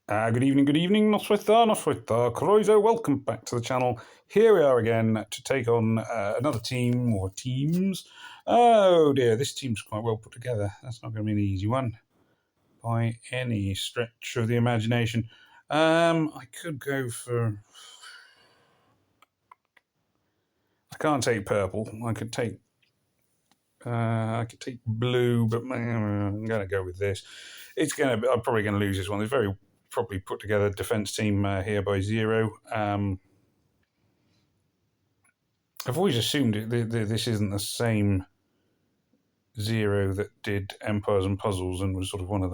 Good evening, Noswitha, Croizo. Welcome back to the channel. Here we are again to take on another team or teams. Oh dear, this team's quite well put together. That's not going to be an easy one by any stretch of the imagination. I could go for. I can't take purple. I could take blue, but I'm going to go with this. I'm probably going to lose this one. It's very properly put together defense team here by Zero. I've always assumed this isn't the same Zero that did Empires and Puzzles and was sort of one of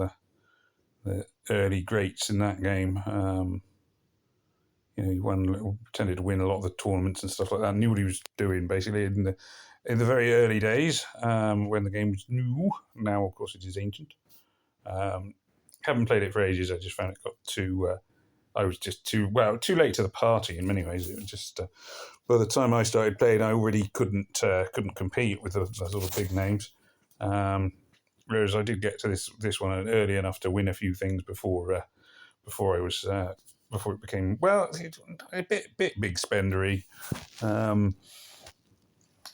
the early greats in that game. He tended to win a lot of the tournaments and stuff like that. Knew what he was doing basically in the very early days when the game was new. Now, of course, it is ancient. Haven't played it for ages. I just found it got too. I was just too late to the party in many ways. It was just by the time I started playing, I already couldn't compete with the sort of big names. Whereas I did get to this one early enough to win a few things before it became a bit big spendery.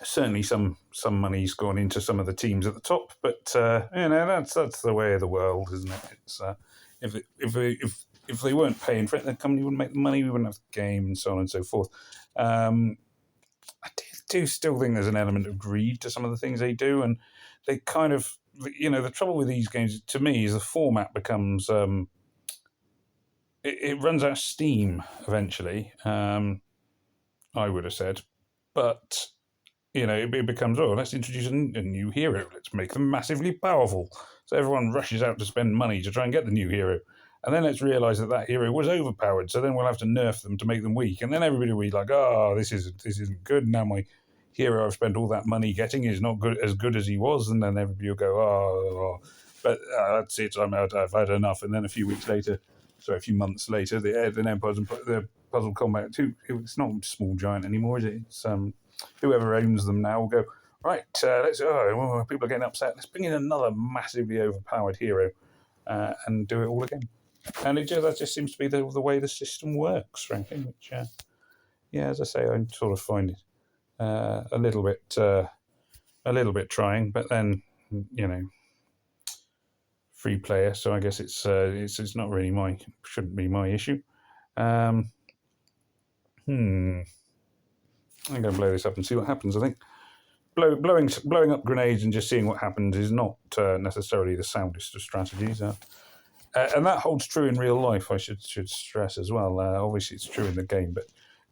Certainly some money's gone into some of the teams at the top, but that's the way of the world, isn't it? It's if they weren't paying for it, the company wouldn't make the money, we wouldn't have the game, and so on and so forth. I do still think there's an element of greed to some of the things they do, and they kind of, the trouble with these games, to me, is the format becomes, it runs out of steam eventually, I would have said, but, it becomes, let's introduce a new hero, let's make them massively powerful, so everyone rushes out to spend money to try and get the new hero. And then let's realise that hero was overpowered, so then we'll have to nerf them to make them weak. And then everybody will be like, this isn't good. Now my hero I've spent all that money getting is not as good as he was. And then everybody will go, but that's it, I've had enough. And then a few months later, the Empires and the Puzzle Combat 2, it's not Small Giant anymore, is it? It's whoever owns them now will go, right, people are getting upset. Let's bring in another massively overpowered hero and do it all again. And that just seems to be the way the system works, frankly. Which, as I say, I sort of find it a little bit trying. But then, free player, so I guess it's not really shouldn't be my issue. I'm going to blow this up and see what happens. I think blowing up grenades and just seeing what happens is not necessarily the soundest of strategies. And that holds true in real life, I should stress as well. Obviously, it's true in the game, but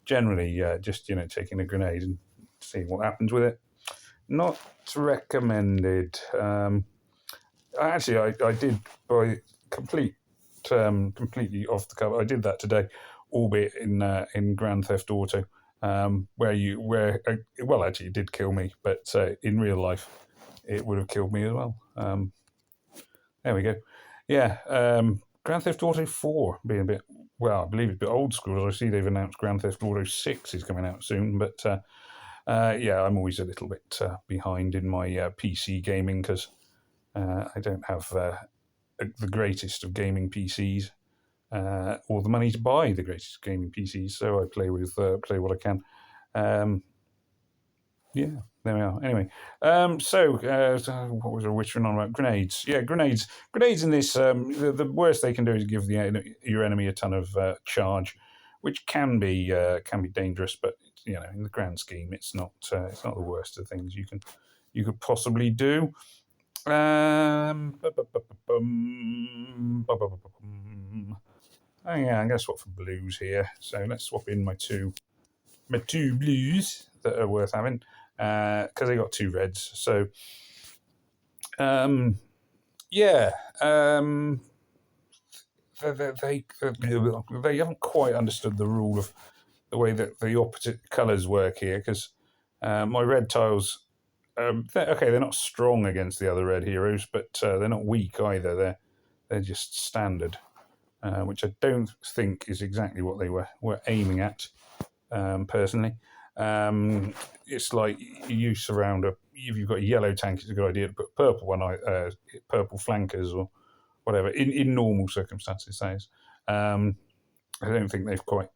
generally, just taking a grenade and seeing what happens with it, not recommended. Actually, I did by completely off the cover. I did that today, albeit in Grand Theft Auto, actually, it did kill me, but in real life, it would have killed me as well. There we go. Yeah, Grand Theft Auto 4 being I believe it's a bit old school. As I see they've announced Grand Theft Auto 6 is coming out soon, but I'm always a little bit behind in my PC gaming because I don't have the greatest of gaming PCs or the money to buy the greatest gaming PCs, so I play what I can. There we are. Anyway, what was I whispering on about? Grenades. Yeah, grenades. Grenades in this, the worst they can do is give your enemy a ton of charge, which can be dangerous. But in the grand scheme, it's not the worst of things you could possibly do. I'm gonna swap for blues here. So let's swap in my two blues that are worth having. Because they got two reds. So, they haven't quite understood the rule of the way that the opposite colours work here. Because my red tiles, they're not strong against the other red heroes, but they're not weak either. They're just standard, which I don't think is exactly what they were aiming at, personally. It's like you surround if you've got a yellow tank, it's a good idea to put purple flankers or whatever in normal circumstances. That is. I don't think they've quite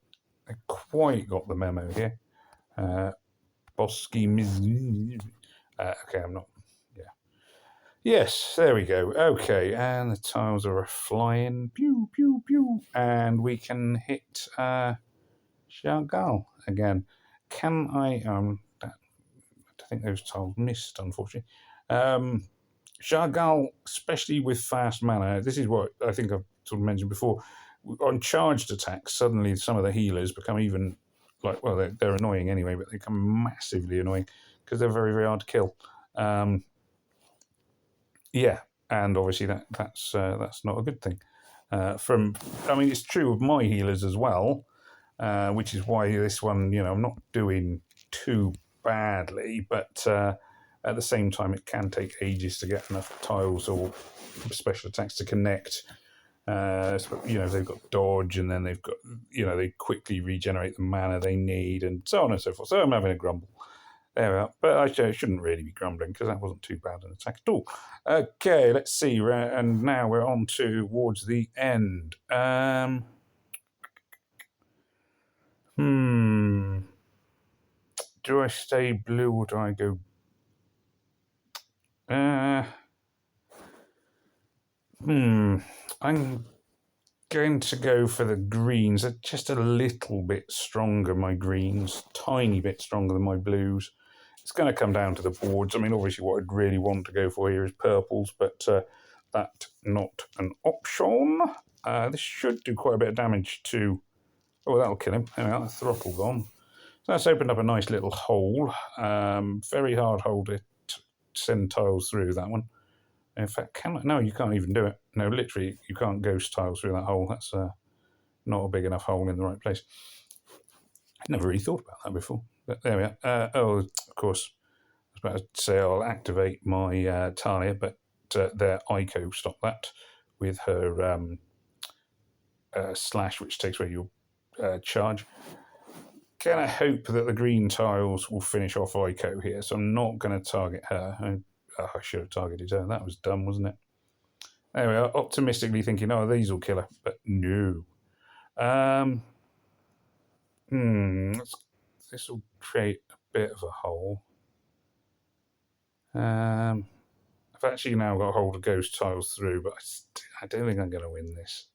got the memo here. Boss scheme is... okay, I'm not... Yeah. Yes, there we go. Okay, and the tiles are flying. Pew, pew, pew. And we can hit Chagall again. Can I... I think those tiles missed, unfortunately. Chagall, especially with fast mana, this is what I think I've sort of mentioned before. On charged attacks, suddenly some of the healers become even well, they're annoying anyway, but they become massively annoying because they're very, very hard to kill. Yeah, and obviously that's not a good thing. It's true of my healers as well, which is why this one, I'm not doing too badly, but at the same time, it can take ages to get enough tiles or special attacks to connect. They've got dodge, and then they've got, they quickly regenerate the mana they need, and so on and so forth. So I'm having a grumble. There we are. But I shouldn't really be grumbling because that wasn't too bad an attack at all. Okay, let's see. And now we're on towards the end. Do I stay blue or do I go... I'm going to go for the greens. They're just a little bit stronger, my greens. Tiny bit stronger than my blues. It's going to come down to the boards. I mean, obviously what I'd really want to go for here is purples, but that's not an option. This should do quite a bit of damage to... Oh, that'll kill him. Anyway, the throttle gone. So that's opened up a nice little hole. Very hard hole to send tiles through, that one. In fact, no, you can't even do it. No, literally, you can't ghost tiles through that hole. That's not a big enough hole in the right place. I never really thought about that before. But there we are. Of course, I was about to say I'll activate my Talia, but their Ico stopped that with her slash, which takes away your charge. Can I hope that the green tiles will finish off Ico here? So I'm not going to target her. I should have targeted her. That was dumb, wasn't it? There we are, optimistically thinking, oh, these will kill her. But no. This will create a bit of a hole. I've actually now got a hold of ghost tiles through, but I don't think I'm going to win this.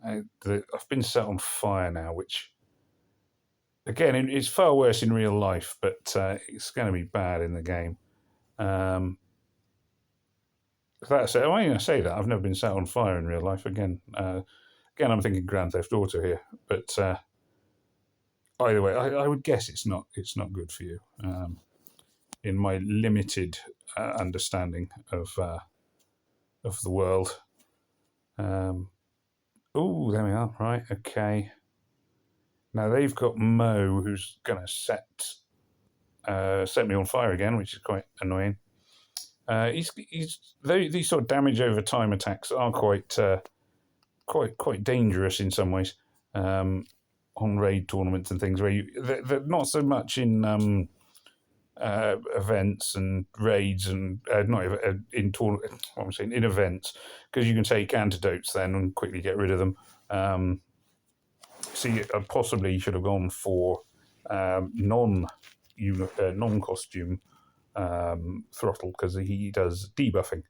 I've been set on fire now, which, again, it's far worse in real life, but it's going to be bad in the game. That's it. Why are you going to say that? I've never been set on fire in real life. Again, I'm thinking Grand Theft Auto here, but either way, I would guess it's not good for you. In my limited understanding of the world. Oh, there we are. Right, okay. Now they've got Mo, who's going to set me on fire again, which is quite annoying. These sort of damage over time attacks are quite dangerous in some ways on raid tournaments and things where they're not so much in events and raids and in events, because you can take antidotes then and quickly get rid of them. See, I possibly should have gone for non-costume throttle, because he does debuffing,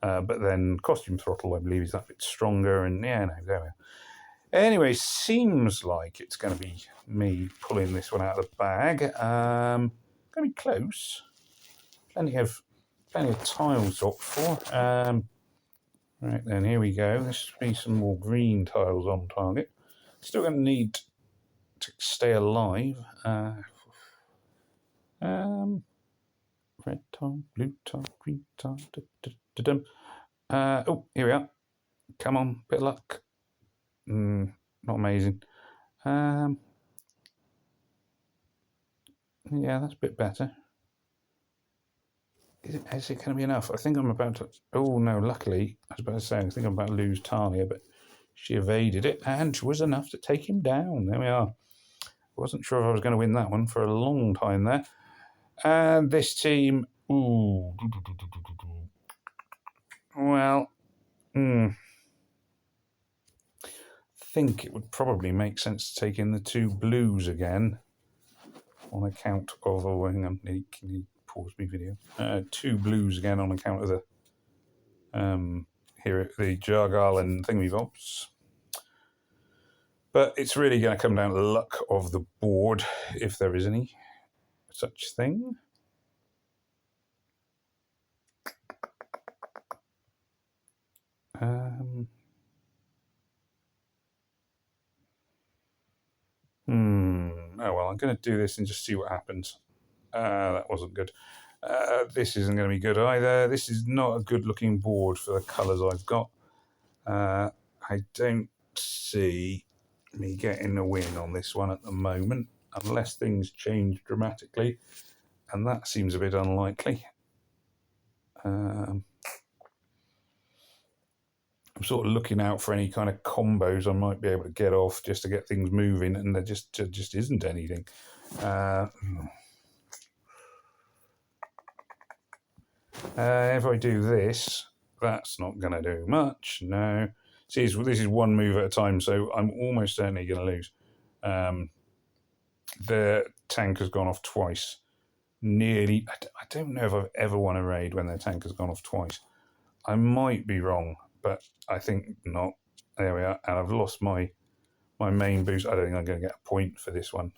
but then costume throttle, I believe, is that bit stronger. And yeah, no, there we are. Anyway, seems like it's going to be me pulling this one out of the bag. Going to be close. Plenty of tiles up for. Right then, here we go. This should be some more green tiles on target. Still going to need to stay alive. Red tile, blue tile, green tile. Oh, here we are. Come on, bit of luck. Not amazing. Yeah, that's a bit better. Is it going to be enough? I think I'm about to... Oh, no, luckily, I was about to say, I think I'm about to lose Talia, but she evaded it, and she was enough to take him down. There we are. Wasn't sure if I was going to win that one for a long time there. And this team... Ooh. Well... think it would probably make sense to take in the 2 blues again on account of... Oh, hang on, can you pause me video? 2 blues again on account of the the Jargal and thingamybobs. But it's really going to come down to the luck of the board, if there is any such thing. Oh, well, I'm going to do this and just see what happens. That wasn't good. This isn't going to be good either. This is not a good-looking board for the colours I've got. I don't see me getting a win on this one at the moment, unless things change dramatically, and that seems a bit unlikely. I'm sort of looking out for any kind of combos I might be able to get off just to get things moving, and there just isn't anything. If I do this, that's not going to do much. No. See, this is one move at a time, so I'm almost certainly going to lose. The tank has gone off twice. Nearly. I don't know if I've ever won a raid when the tank has gone off twice. I might be wrong, but I think not. There we are. And I've lost my main boost. I don't think I'm going to get a point for this one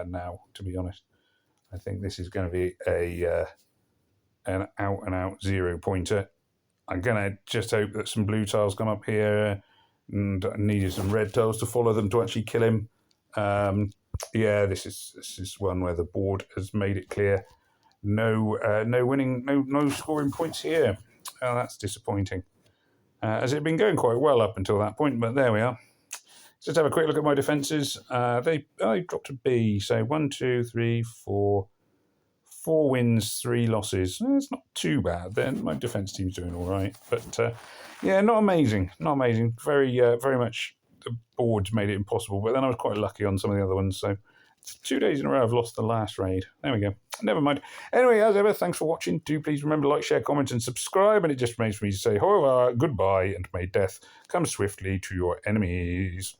now, to be honest. I think this is going to be an out-and-out 0-pointer. I'm going to just hope that some blue tiles come up here, and I needed some red tiles to follow them to actually kill him. Yeah, this is one where the board has made it clear. No winning, no scoring points here. Oh, that's disappointing. As it had been going quite well up until that point, but there we are. Let's have a quick look at my defences. They dropped a B, so 1, 2, 3, 4... 4 wins, 3 losses. It's not too bad then. My defence team's doing all right. But, yeah, not amazing. Not amazing. Very much the board's made it impossible. But then I was quite lucky on some of the other ones. So 2 days in a row I've lost the last raid. There we go. Never mind. Anyway, as ever, thanks for watching. Do please remember to like, share, comment and subscribe. And it just remains for me to say, however, goodbye, and may death come swiftly to your enemies.